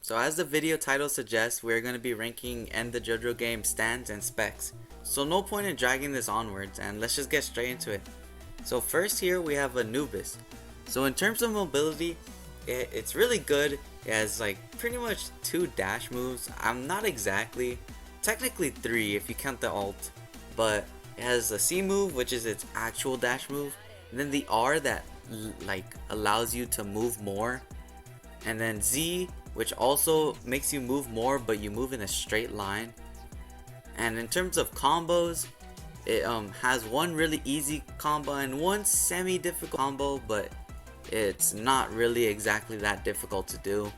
So as the video title suggests, we're going to be ranking N the JoJo game stands and specs. So no point in dragging this onwards, and let's just get straight into it. So first here we have Anubis. So in terms of mobility, it's really good. It has like pretty much 2 dash moves. I'm not exactly, technically 3 if you count the alt, but it has a C move, which is its actual dash move, and then the R that like allows you to move more, and then Z, which also makes you move more, but you move in a straight line. And in terms of combos, it has one really easy combo and one semi-difficult combo, but it's not really exactly that difficult to do.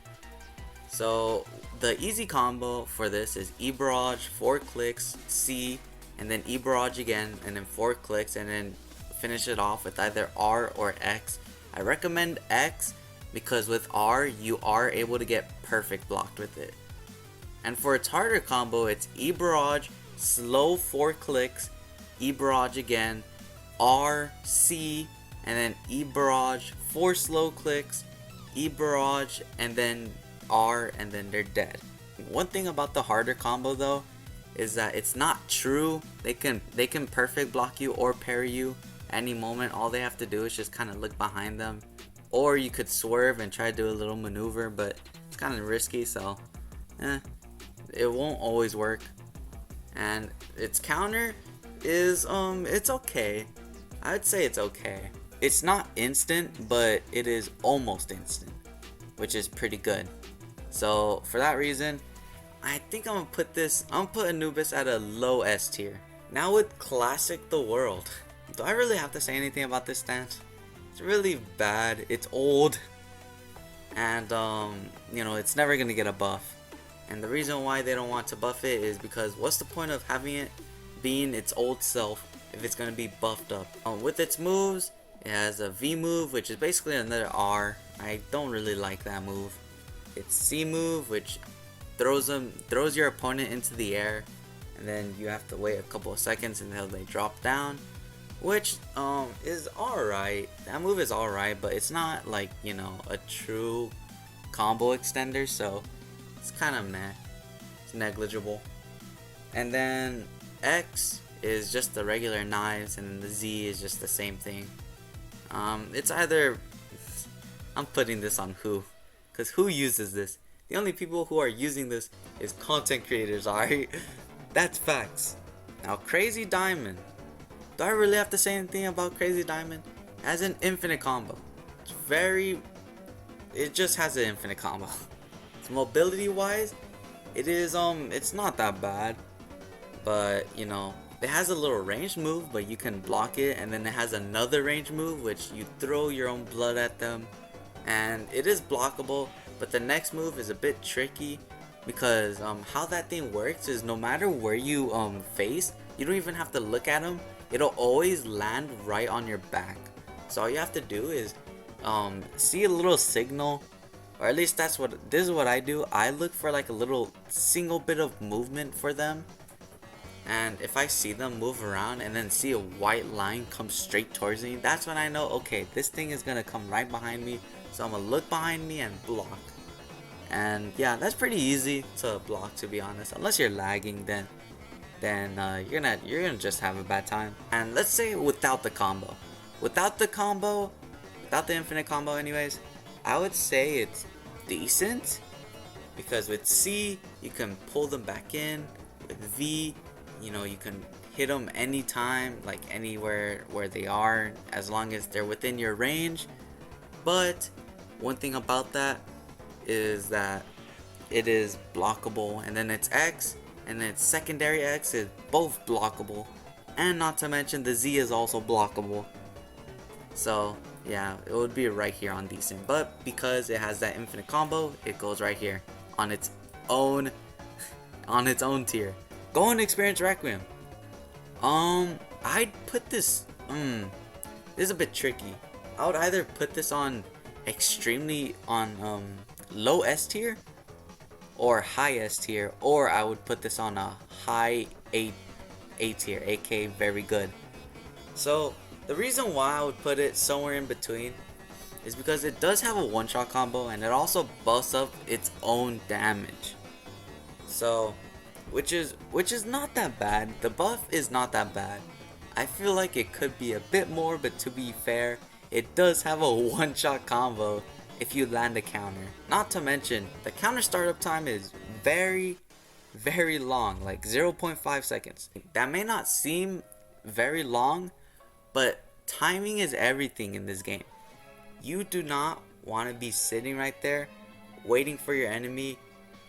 So the easy combo for this is E barrage, 4 clicks, C, and then E barrage again, and then 4 clicks, and then finish it off with either R or X. I recommend X because with R you are able to get perfect blocked with it. And for its harder combo, it's E barrage, slow 4 clicks, E barrage again, R, C, and then E barrage, 4 slow clicks, E barrage, and then R, and then they're dead. One thing about the harder combo though is that it's not true. They can perfect block you or parry you any moment. All they have to do is just kind of look behind them, or you could swerve and try to do a little maneuver, but it's kind of risky, so it won't always work. And its counter is it's okay. I would say it's okay. It's not instant, but it is almost instant, which is pretty good. So for that reason, I think I'm gonna put Anubis at a low S tier. Now with Classic the World, do I really have to say anything about this stance? It's really bad. It's old, and you know, it's never gonna get a buff. And the reason why they don't want to buff it is because what's the point of having it being its old self if it's gonna be buffed up? With its moves, it has a V move, which is basically another R. I don't really like that move. Its C move, which throws your opponent into the air, and then you have to wait a couple of seconds until they drop down, which is alright. That move is alright, but it's not like, you know, a true combo extender, so it's kind of meh. It's negligible. And then X is just the regular knives, and the Z is just the same thing. It's either, I'm putting this on who, because who uses this? The only people who are using this is content creators, alright? That's facts. Now Crazy Diamond. Do I really have to say anything about Crazy Diamond? It has an infinite combo. It just has an infinite combo. So mobility wise, it's not that bad. But, you know, it has a little range move, but you can block it, and then it has another range move which you throw your own blood at them, and it is blockable. But the next move is a bit tricky because how that thing works is no matter where you face, you don't even have to look at them. It'll always land right on your back. So all you have to do is see a little signal, or at least this is what I do. I look for like a little single bit of movement for them, and if I see them move around and then see a white line come straight towards me, that's when I know, okay, this thing is gonna come right behind me. So I'm gonna look behind me and block. And yeah, that's pretty easy to block, to be honest. Unless you're lagging, then you're gonna just have a bad time. And let's say without the combo, without the infinite combo anyways, I would say it's decent, because with C you can pull them back in. With V, you know, you can hit them anytime, like anywhere where they are, as long as they're within your range. But one thing about that is that it is blockable, and then its X and its secondary X is both blockable, and not to mention the Z is also blockable. So yeah, it would be right here on decent, but because it has that infinite combo, it goes right here on its own tier. Go and experience Requiem. I'd put this this is a bit tricky. I would either put this on extremely low S tier or high S tier, or I would put this on a high A tier, aka very good. So the reason why I would put it somewhere in between is because it does have a one-shot combo and it also buffs up its own damage. So, which is not that bad. The buff is not that bad. I feel like it could be a bit more, but to be fair, it does have a one-shot combo if you land a counter. Not to mention, the counter startup time is very long, like 0.5 seconds. That may not seem very long, but timing is everything in this game. You do not want to be sitting right there waiting for your enemy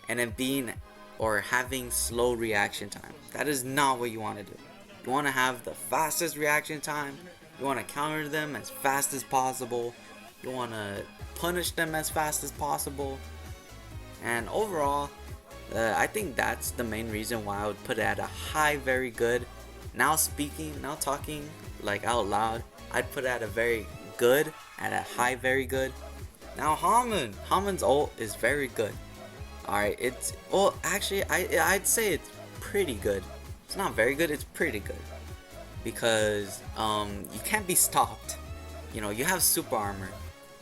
and then being or having slow reaction time. That is not what you want to do. You want to have the fastest reaction time. You want to counter them as fast as possible. You want to punish them as fast as possible. And overall, I think that's the main reason why I would put it at a high very good. Now talking like out loud, I'd put it at a very good, at a high very good. Now Hamon's ult is very good. Alright, it's, well actually I'd say it's pretty good. It's not very good, it's pretty good. Because you can't be stopped. You know, you have super armor.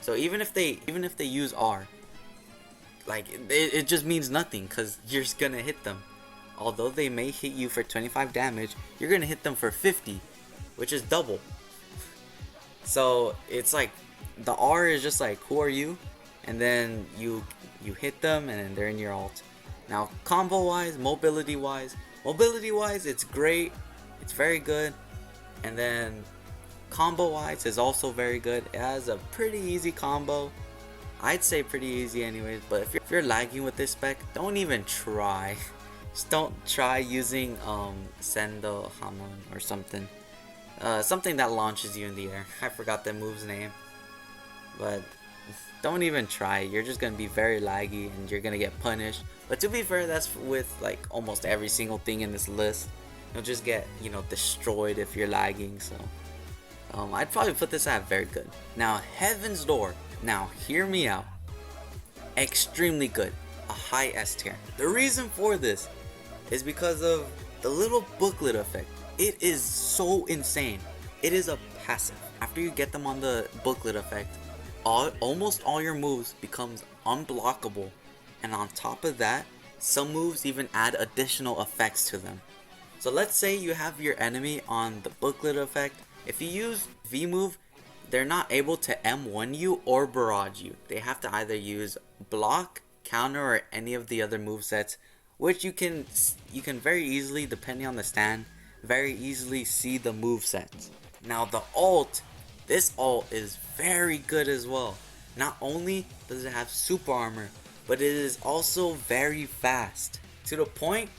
So even if they use R, like it just means nothing because you're just gonna hit them. Although they may hit you for 25 damage, you're gonna hit them for 50, which is double. So it's like the R is just like, who are you? And then you hit them and then they're in your ult. Now combo wise, mobility wise, it's great. It's very good. And then combo wise is also very good. It has a pretty easy combo. I'd say pretty easy anyways, but if you're lagging with this spec, don't even try. Just don't try using Sendo Hamon or something. Something that launches you in the air. I forgot that move's name. But don't even try. You're just gonna be very laggy and you're gonna get punished. But to be fair, that's with like almost every single thing in this list. You'll just get, you know, destroyed if you're lagging. So I'd probably put this at very good. Now Heaven's Door. Now hear me out. Extremely good. A high S tier. The reason for this is because of the little booklet effect. It is so insane. It is a passive. After you get them on the booklet effect, almost all your moves becomes unblockable, and on top of that, some moves even add additional effects to them. So let's say you have your enemy on the booklet effect. If you use V move, they're not able to M1 you or barrage you. They have to either use block, counter, or any of the other movesets, which you can very easily, depending on the stand, very easily see the movesets. Now the ult, this ult is very good as well. Not only does it have super armor, but it is also very fast. To the point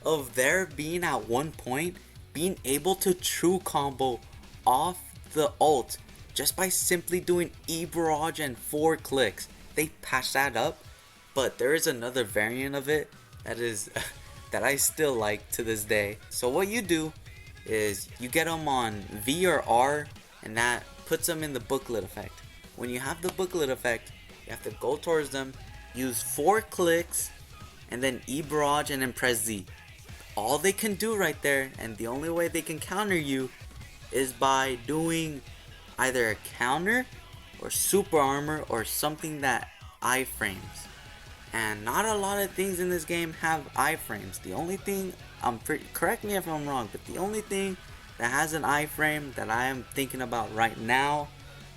of there being at one point, being able to true combo off the ult just by simply doing E barrage and 4 clicks. They patched that up, but there is another variant of it that is that I still like to this day. So what you do is you get them on V or R, and that puts them in the booklet effect. When you have the booklet effect, you have to go towards them, use 4 clicks, and then E barrage and then press Z. All they can do right there, and the only way they can counter you, is by doing either a counter or super armor or something that iframes. And not a lot of things in this game have iframes. The only thing, correct me if I'm wrong, but the only thing that has an iframe that I am thinking about right now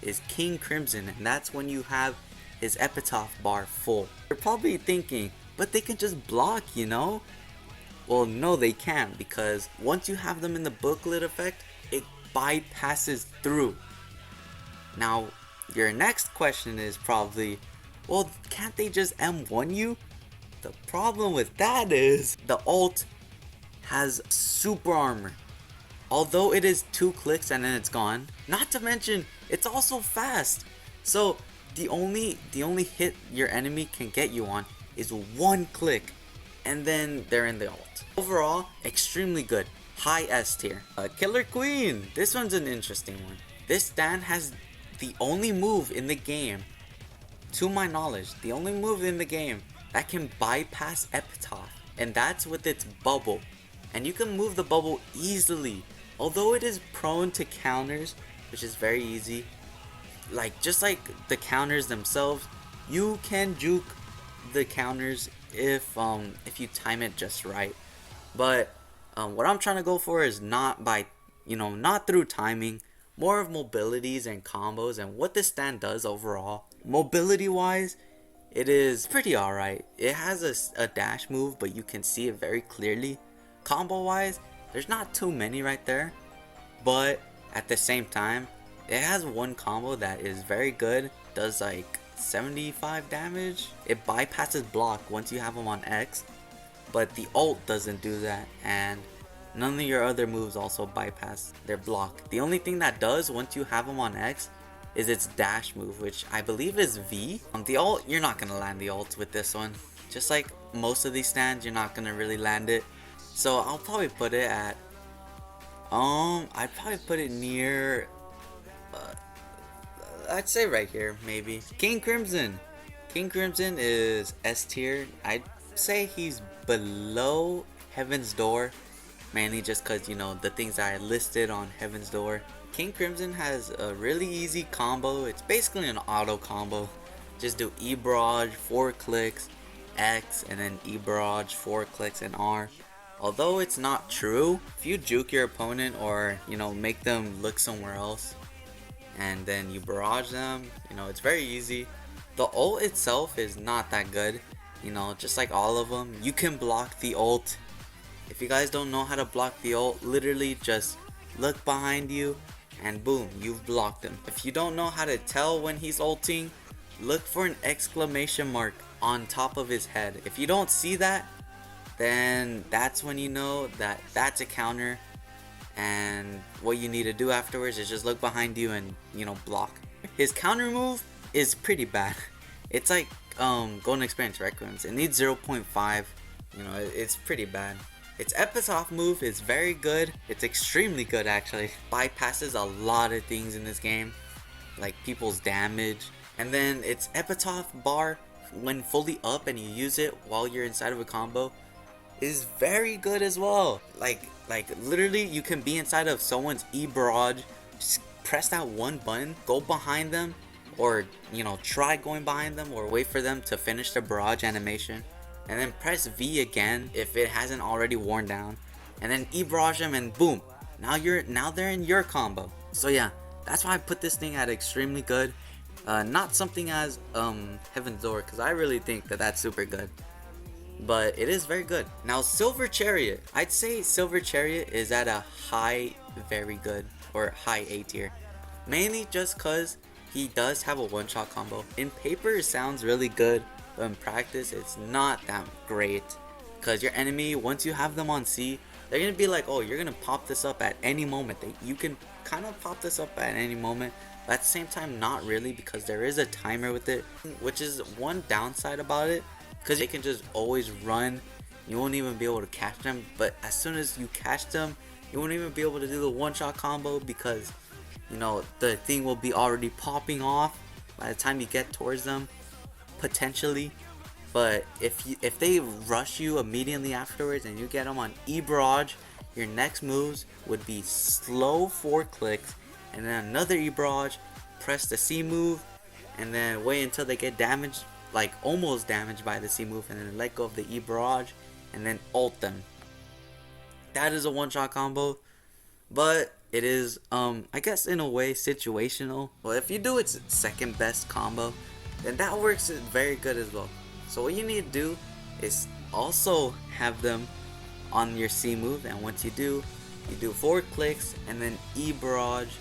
is King Crimson, and that's when you have his epitaph bar full. You're probably thinking, but they can just block, you know? Well, no, they can't, because once you have them in the booklet effect, it bypasses through. Now, your next question is probably, well, can't they just M1 you? The problem with that is the ult has super armor. Although it is 2 clicks and then it's gone, not to mention it's also fast. So the only hit your enemy can get you on is 1 click, and then they're in the ult. Overall, extremely good. High S tier. Killer Queen. This one's an interesting one. This stand has the only move in the game, to my knowledge, the only move in the game that can bypass epitaph, and that's with its bubble. And you can move the bubble easily. Although it is prone to counters, which is very easy, like just like the counters themselves, you can juke the counters if you time it just right. But what I'm trying to go for is not by, not through timing, more of mobilities and combos and what this stand does overall. Mobility wise, it is pretty alright. It has a dash move, but you can see it very clearly. Combo wise, there's not too many right there, but at the same time, it has one combo that is very good, does like 75 damage. It bypasses block once you have them on X, but the ult doesn't do that, and none of your other moves also bypass their block. The only thing that does once you have them on X is its dash move, which I believe is V. The ult, you're not gonna land the ult with this one. Just like most of these stands, you're not gonna really land it. So I'll probably put it at, I'd probably put it near, I'd say right here, maybe. King Crimson. King Crimson is S tier. I'd say he's below Heaven's Door, mainly just because, the things that I listed on Heaven's Door. King Crimson has a really easy combo. It's basically an auto combo. Just do E barrage, 4 clicks, X, and then E barrage, 4 clicks, and R. Although it's not true, if you juke your opponent or, make them look somewhere else, and then you barrage them, it's very easy. The ult itself is not that good, just like all of them. You can block the ult. If you guys don't know how to block the ult, literally just look behind you and boom, you've blocked him. If you don't know how to tell when he's ulting, look for an exclamation mark on top of his head. If you don't see that, then that's when you know that that's a counter, and what you need to do afterwards is just look behind you and block. His counter move is pretty bad. It's like Golden Experience Requiem. It needs 0.5. It's pretty bad. Its epitaph move is very good. It's extremely good actually. Bypasses a lot of things in this game, like people's damage. And then its epitaph bar, when fully up and you use it while you're inside of a combo, is very good as well. Like literally you can be inside of someone's E barrage, just press that one button, go behind them, or try going behind them, or wait for them to finish the barrage animation, and then press V again if it hasn't already worn down, and then E barrage them, and boom, now they're in your combo. So yeah, that's why I put this thing at extremely good. Not something as Heaven's Door, because I really think that that's super good, but it is very good. Now Silver Chariot, I'd say Silver Chariot is at a high very good, or high A tier, mainly just cause he does have a one-shot combo. In paper it sounds really good, but in practice it's not that great, cause your enemy, once you have them on C, they're gonna be like, oh, you're gonna pop this up at any moment. You can kind of pop this up at any moment, but at the same time not really, because there is a timer with it, which is one downside about it, because they can just always run. You won't even be able to catch them, but as soon as you catch them, you won't even be able to do the one-shot combo, because the thing will be already popping off by the time you get towards them, potentially. But if they rush you immediately afterwards and you get them on E barrage, your next moves would be slow 4 clicks, and then another E barrage, press the C move, and then wait until they get damaged, like almost damaged by the C move, and then let go of the E barrage, and then ult them. That is a one-shot combo, but it is, I guess in a way, situational. Well, if you do its second best combo, then that works very good as well. So what you need to do is also have them on your C move, and once you do 4 clicks, and then E barrage,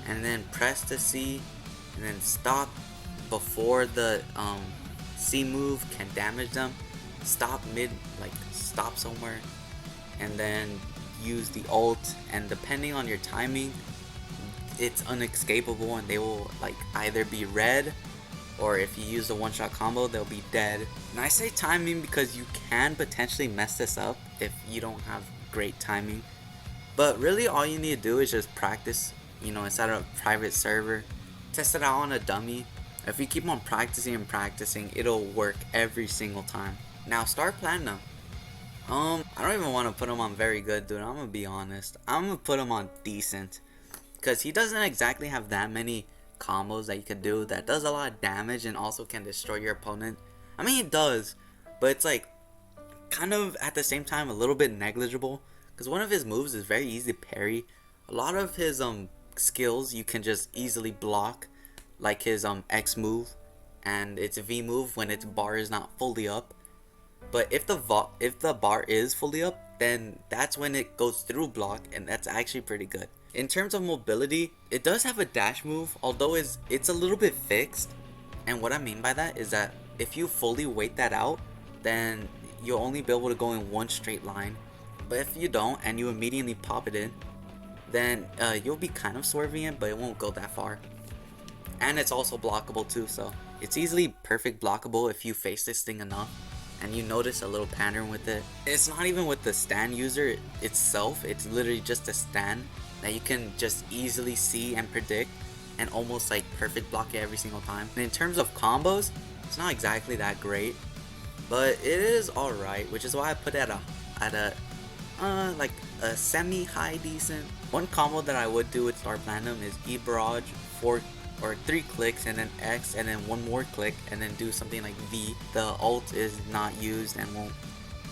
and then press the C, and then stop before the C move can damage them. Stop mid, like stop somewhere, and then use the ult, and depending on your timing, it's unescapable, and they will like either be red, or if you use the one-shot combo, they'll be dead. And I say timing because you can potentially mess this up if you don't have great timing, but really all you need to do is just practice, inside of a private server, test it out on a dummy. If you keep on practicing and practicing, it'll work every single time. Now Star Platinum, I don't even want to put him on very good, dude. I'm gonna be honest, I'm gonna put him on decent, because he doesn't exactly have that many combos that you can do that does a lot of damage and also can destroy your opponent. I mean, it does, but it's like kind of at the same time a little bit negligible, because one of his moves is very easy to parry. A lot of his skills you can just easily block, like his X move and its V move when its bar is not fully up. But if the bar is fully up, then that's when it goes through block, and that's actually pretty good. In terms of mobility, it does have a dash move, although it's a little bit fixed. And what I mean by that is that if you fully wait that out, then you'll only be able to go in one straight line. But if you don't and you immediately pop it in, then you'll be kind of swerving it, but it won't go that far. And it's also blockable too, so it's easily perfect blockable if you face this thing enough and you notice a little pattern with it. It's not even with the stand user itself, it's literally just a stand that you can just easily see and predict and almost like perfect block it every single time. And in terms of combos, it's not exactly that great, but it is alright, which is why I put it at a semi-high decent. One combo that I would do with Star Platinum is E-Barrage 4 or 3 clicks and then X and then one more click and then do something like V. The ult is not used and won't,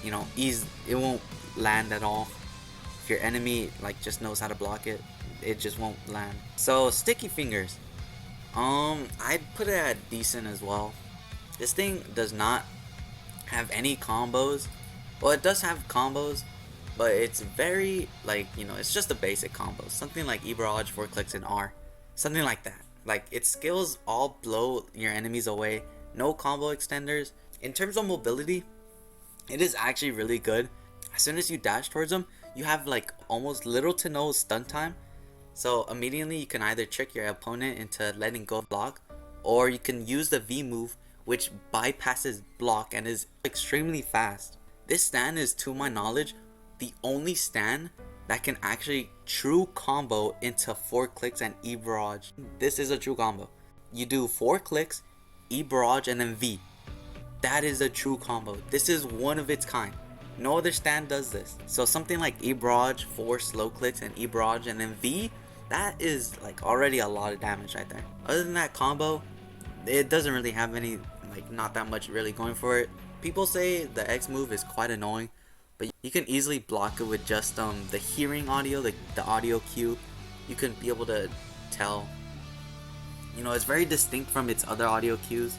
it won't land at all. If your enemy like just knows how to block it, it just won't land. So Sticky Fingers, I'd put it at decent as well. This thing does not have any combos. Well, it does have combos, but it's very it's just a basic combo. Something like E-Barrage 4 clicks and R, something like that. Like, its skills all blow your enemies away, no combo extenders. In terms of mobility, it is actually really good. As soon as you dash towards them, you have like almost little to no stun time. So immediately you can either trick your opponent into letting go of block, or you can use the V move, which bypasses block and is extremely fast. This stand is, to my knowledge, the only stand that can actually true combo into 4 clicks and E-Barrage. This is a true combo. You do 4 clicks, E-Barrage, and then V. That is a true combo. This is one of its kind. No other stand does this. So something like E-Barrage, 4 slow clicks, and E-Barrage, and then V, that is like already a lot of damage right there. Other than that combo, it doesn't really have any, not that much really going for it. People say the X move is quite annoying, but you can easily block it with just the hearing audio, like the audio cue. You can be able to tell, it's very distinct from its other audio cues.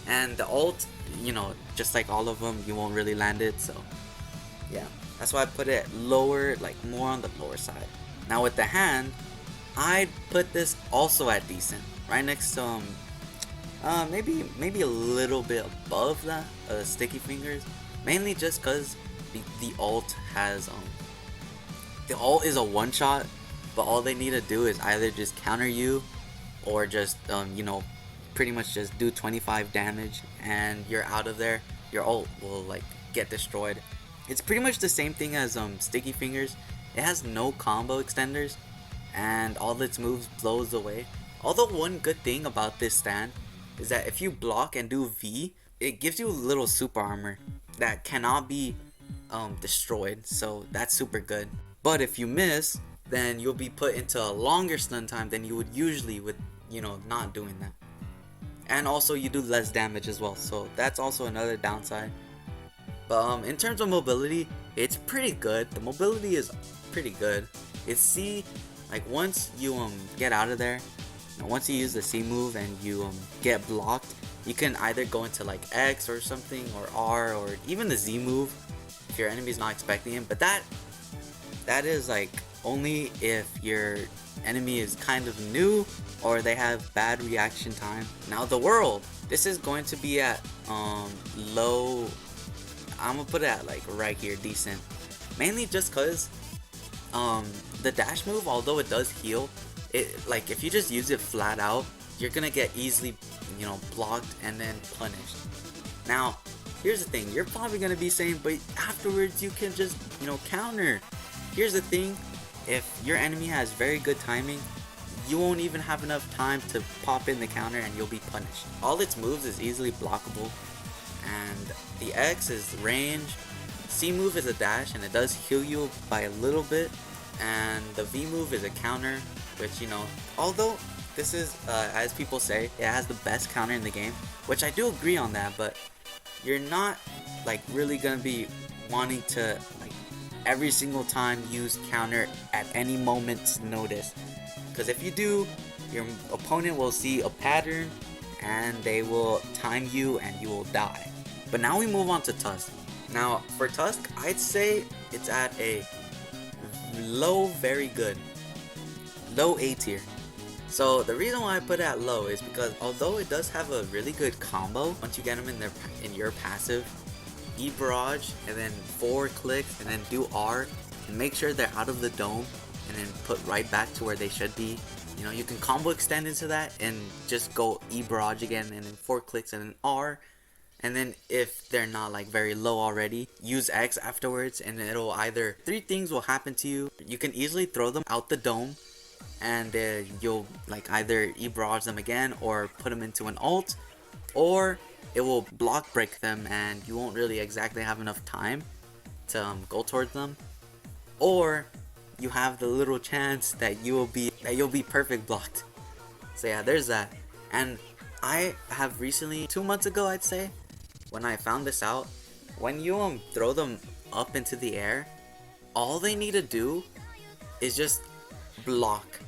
And the ult, just like all of them, you won't really land it. So yeah, that's why I put it lower, more on the lower side. Now with the hand, I'd put this also at decent, right next to maybe a little bit above that Sticky Fingers, mainly just because the ult has the ult is a one shot, but all they need to do is either just counter you or just pretty much just do 25 damage and you're out of there. Your ult will get destroyed. It's pretty much the same thing as Sticky Fingers. It has no combo extenders and all its moves blows away. Although one good thing about this stand is that if you block and do V, it gives you a little super armor that cannot be destroyed, so that's super good. But if you miss, then you'll be put into a longer stun time than you would usually with not doing that. And also you do less damage as well, so that's also another downside. But in terms of mobility, it's pretty good. The mobility is pretty good. It's C, once you get out of there, once you use the C move and you get blocked, you can either go into X or something, or R, or even the Z move if your enemy's not expecting it. But that is only if your enemy is kind of new or they have bad reaction time. Now the world, this is going to be at low. I'm gonna put it at right here, decent, mainly just because the dash move, although it does heal, it if you just use it flat out, you're gonna get easily blocked and then punished. Now here's the thing, you're probably gonna be saying, but afterwards you can just counter. Here's the thing, if your enemy has very good timing, you won't even have enough time to pop in the counter and you'll be punished. All its moves is easily blockable, and the X is range, C move is a dash and it does heal you by a little bit, and the V move is a counter, which although this is, as people say, it has the best counter in the game, which I do agree on that, but you're not like really gonna be wanting to like every single time use counter at any moment's notice, because if you do, your opponent will see a pattern and they will time you and you will die. But now we move on to Tusk. Now for Tusk, I'd say it's at a low, very good, low A tier. So the reason why I put it at low is because although it does have a really good combo, once you get them in your passive, E barrage and then 4 clicks and then do R and make sure they're out of the dome and then put right back to where they should be. You know, you can combo extend into that and just go E barrage again and then 4 clicks and then R. And then if they're not like very low already, use X afterwards and it'll either, 3 things will happen to you. You can easily throw them out the dome and you'll like either E barrage them again or put them into an ult, or it will block break them and you won't really exactly have enough time to go towards them, or you have the little chance that you'll be perfect blocked. So yeah, there's that. And I have recently, 2 months ago I'd say, when I found this out, when you throw them up into the air, all they need to do is just block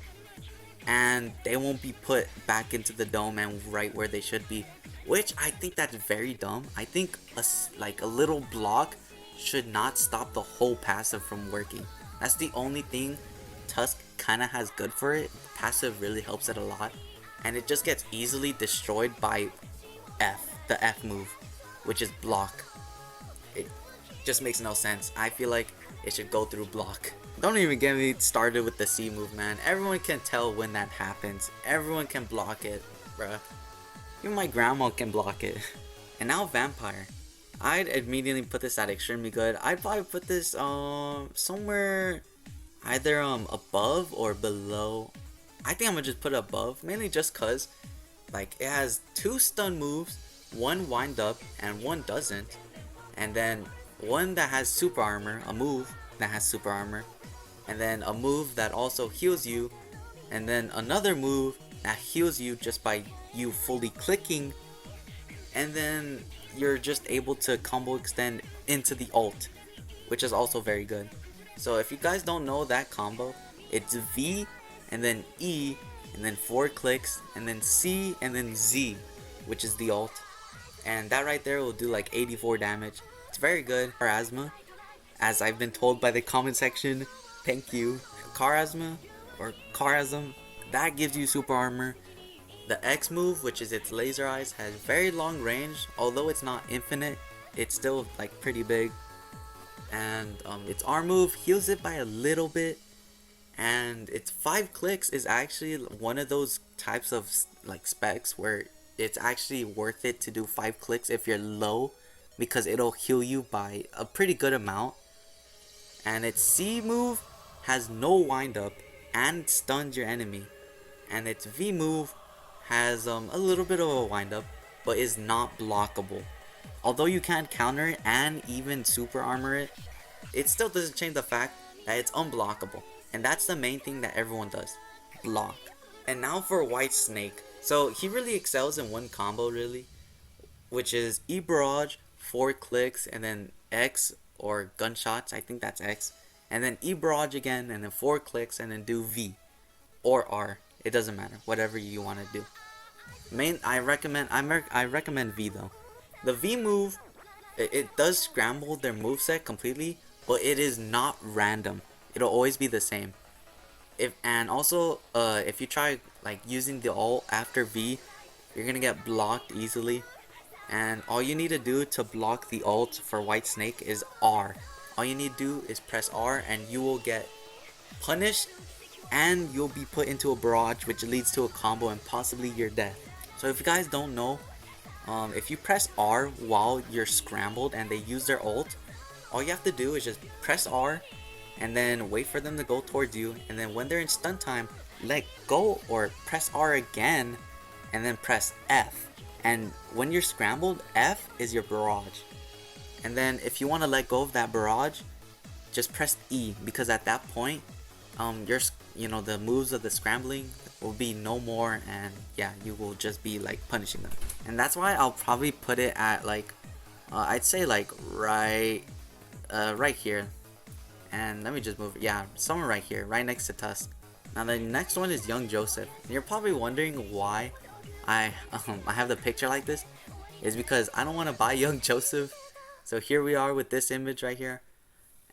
and they won't be put back into the dome and right where they should be, which I think that's very dumb. I think a little block should not stop the whole passive from working. That's the only thing Tusk kinda has good for it. Passive really helps it a lot, and it just gets easily destroyed by the F move, which is block. It just makes no sense. I feel like it should go through block. Don't even get me started with the C move, man. Everyone can tell when that happens. Everyone can block it, bruh. Even my grandma can block it. And now Vampire. I'd immediately put this at extremely good. I'd probably put this somewhere either above or below. I think I'm gonna just put it above, mainly just cause like it has 2 stun moves, 1 wind up and 1 doesn't, and then one that has super armor, a move that has super armor, and then a move that also heals you, and then another move that heals you just by you fully clicking, and then you're just able to combo extend into the ult, which is also very good. So if you guys don't know that combo, it's V and then E and then 4 clicks and then C and then Z, which is the ult, and that right there will do like 84 damage. It's very good. Charisma, as I've been told by the comment section, thank you. Charisma or Charism, that gives you super armor. The X move, which is its laser eyes, has very long range. Although it's not infinite, it's still like pretty big. And its R move heals it by a little bit. And its 5 clicks is actually one of those types of like specs where it's actually worth it to do 5 clicks if you're low, because it'll heal you by a pretty good amount. And its C move has no wind up and stuns your enemy. And its V move has a little bit of a wind up, but is not blockable. Although you can counter it and even super armor it, it still doesn't change the fact that it's unblockable. And that's the main thing that everyone does, block. And now for White Snake. So he really excels in one combo really, which is E barrage, 4 clicks, and then X or gunshots, I think that's X, and then E barrage again, and then 4 clicks, and then do V or R. It doesn't matter, whatever you want to do. I recommend V though. The V move, it does scramble their moveset completely, but it is not random. It'll always be the same. If you try like using the ult after V, you're gonna get blocked easily. And all you need to do to block the ult for White Snake is R. All you need to do is press R and you will get punished, and you'll be put into a barrage, which leads to a combo and possibly your death. So if you guys don't know, if you press R while you're scrambled and they use their ult, all you have to do is just press R and then wait for them to go towards you, and then when they're in stun time, let go or press R again and then press F. And when you're scrambled, F is your barrage. And then if you want to let go of that barrage, just press E, because at that point, the moves of the scrambling, will be no more, and yeah, you will just be like punishing them. And that's why I'll probably put it at like I'd say like right here. And let me just move it. Yeah, somewhere right here, right next to Tusk. Now the next one is young Joseph. You're probably wondering why I have the picture like this. Is because I don't want to buy young Joseph. So here we are with this image right here.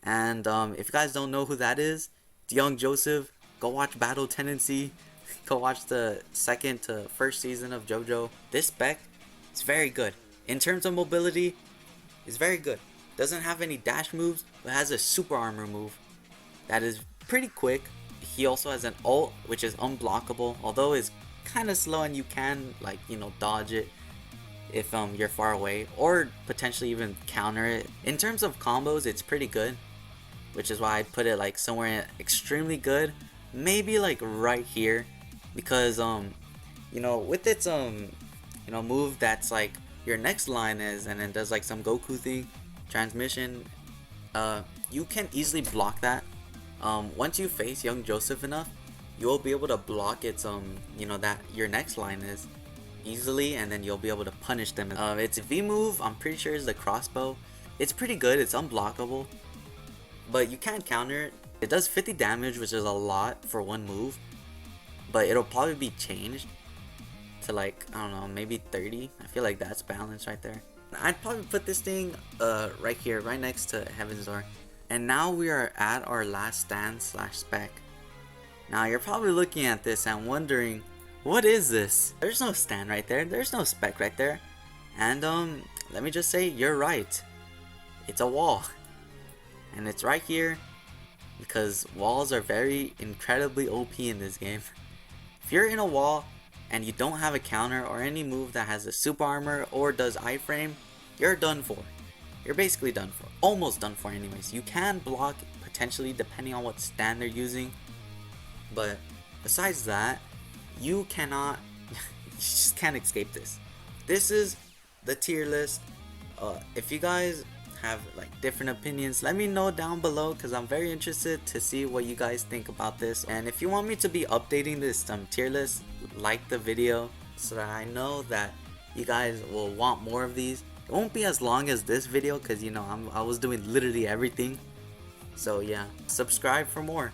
And if you guys don't know who that is, it's young Joseph. Go watch Battle Tendency. Go watch the second to first season of JoJo. This spec is very good. In terms of mobility, it's very good. Doesn't have any dash moves, but has a super armor move that is pretty quick. He also has an ult, which is unblockable, although it's kind of slow and you can, like, you know, dodge it if you're far away, or potentially even counter it. In terms of combos, it's pretty good, which is why I put it like somewhere extremely good, maybe like right here, because you know, with its you know, move that's like your next line is, and then does like some Goku thing, transmission, you can easily block that. Once you face young Joseph enough, you will be able to block its you know, that your next line is easily, and then you'll be able to punish them. Its V move, I'm pretty sure, is the crossbow. It's pretty good. It's unblockable, but you can't counter it. It does 50 damage, which is a lot for one move, but it'll probably be changed to like, I don't know, maybe 30. I feel like that's balanced right there. I'd probably put this thing right here, right next to Heaven's Door. And now we are at our last stand slash spec. Now you're probably looking at this and wondering, what is this? There's no stand right there. There's no spec right there. And let me just say, you're right. It's a wall. And it's right here because walls are very incredibly OP in this game. If you're in a wall and you don't have a counter or any move that has a super armor or does iframe, you're done for. You're basically done for. Almost done for anyways. You can block potentially depending on what stand they're using. But besides that, you cannot, you just can't escape this. This is the tier list. If you guys have like different opinions, let me know down below, because I'm very interested to see what you guys think about this. And if you want me to be updating this tier list, like the video so that I know that you guys will want more of these. It won't be as long as this video because, you know, I was doing literally everything. So yeah, subscribe for more.